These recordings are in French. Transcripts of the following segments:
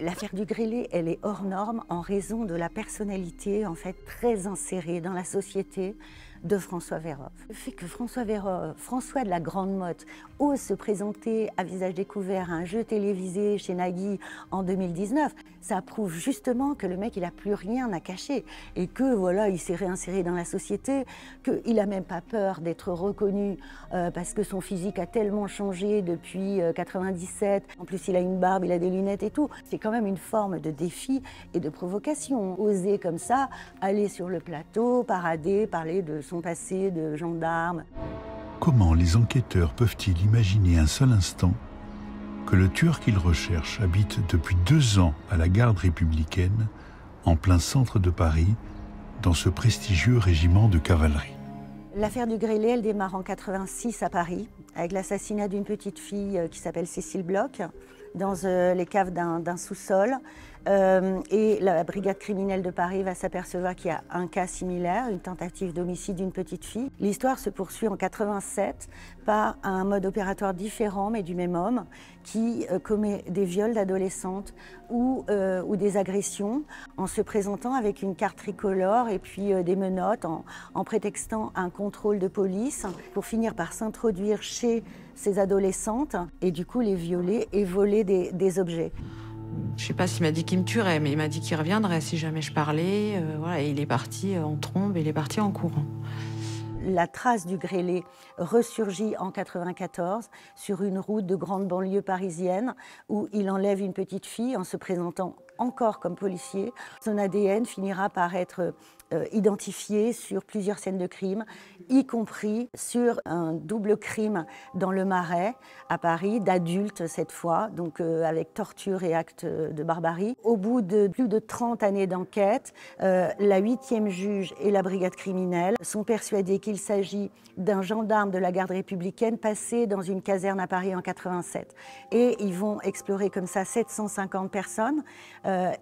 L'affaire du grêlé, elle est hors norme en raison de la personnalité en fait très insérée dans la société de François Vérove. Le fait que François Vérove, François de la Grande Motte, ose se présenter à visage découvert à un jeu télévisé chez Nagui en 2019, ça prouve justement que le mec il a plus rien à cacher et que voilà il s'est réinséré dans la société, qu'il a même pas peur d'être reconnu parce que son physique a tellement changé depuis 97. En plus il a une barbe, il a des lunettes et tout. C'est quand même une forme de défi et de provocation. Oser comme ça, aller sur le plateau, parader, parler de son passé de gendarme. Comment les enquêteurs peuvent-ils imaginer un seul instant que le tueur qu'ils recherchent habite depuis 2 ans à la garde républicaine, en plein centre de Paris, dans ce prestigieux régiment de cavalerie? L'affaire du grêlé, elle démarre en 86 à Paris, avec l'assassinat d'une petite fille qui s'appelle Cécile Bloch, dans les caves d'un sous-sol. Et la brigade criminelle de Paris va s'apercevoir qu'il y a un cas similaire, une tentative d'homicide d'une petite fille. L'histoire se poursuit en 87 par un mode opératoire différent, mais du même homme, qui commet des viols d'adolescentes ou des agressions en se présentant avec une carte tricolore et puis des menottes en prétextant un contrôle de police pour finir par s'introduire chez ces adolescentes et du coup les violer et voler des objets. Je sais pas s'il m'a dit qu'il me tuerait, mais il m'a dit qu'il reviendrait si jamais je parlais. Voilà, et il est parti en trombe, il est parti en courant. La trace du grêlé ressurgit en 94 sur une route de grande banlieue parisienne où il enlève une petite fille en se présentant encore comme policier. Son ADN finira par être identifié sur plusieurs scènes de crime, y compris sur un double crime dans le Marais, à Paris, d'adultes cette fois, donc avec torture et actes de barbarie. Au bout de plus de 30 années d'enquête, la 8e juge et la brigade criminelle sont persuadés qu'il s'agit d'un gendarme de la garde républicaine passé dans une caserne à Paris en 87. Et ils vont explorer comme ça 750 personnes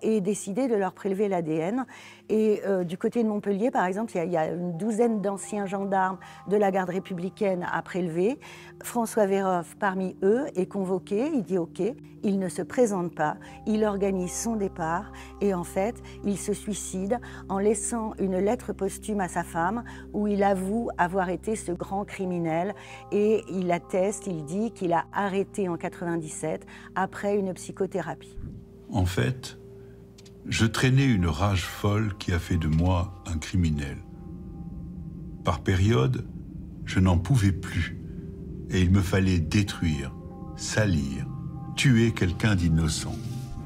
et décider de leur prélever l'ADN. Et du côté de Montpellier, par exemple, il y a une douzaine d'anciens gendarmes de la garde républicaine à prélever. François Vérove, parmi eux, est convoqué, il dit OK, il ne se présente pas, il organise son départ et en fait, il se suicide en laissant une lettre posthume à sa femme où il avoue avoir été ce grand criminel et il atteste, il dit qu'il a arrêté en 97 après une psychothérapie. En fait, je traînais une rage folle qui a fait de moi un criminel. Par période, je n'en pouvais plus et il me fallait détruire, salir, tuer quelqu'un d'innocent.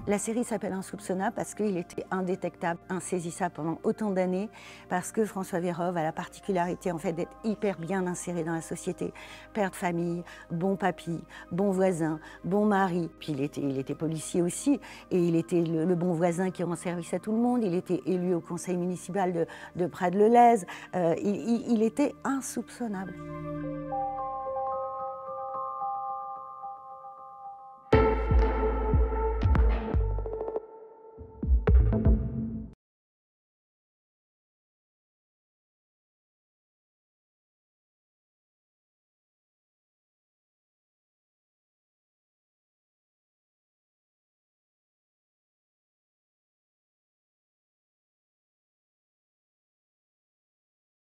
La série s'appelle Insoupçonnable parce qu'il était indétectable, insaisissable pendant autant d'années, parce que François Vérove a la particularité en fait d'être hyper bien inséré dans la société. Père de famille, bon papy, bon voisin, bon mari. Puis il était policier aussi, et il était le bon voisin qui rend service à tout le monde. Il était élu au conseil municipal de Prades-le-Lez. Il était insoupçonnable.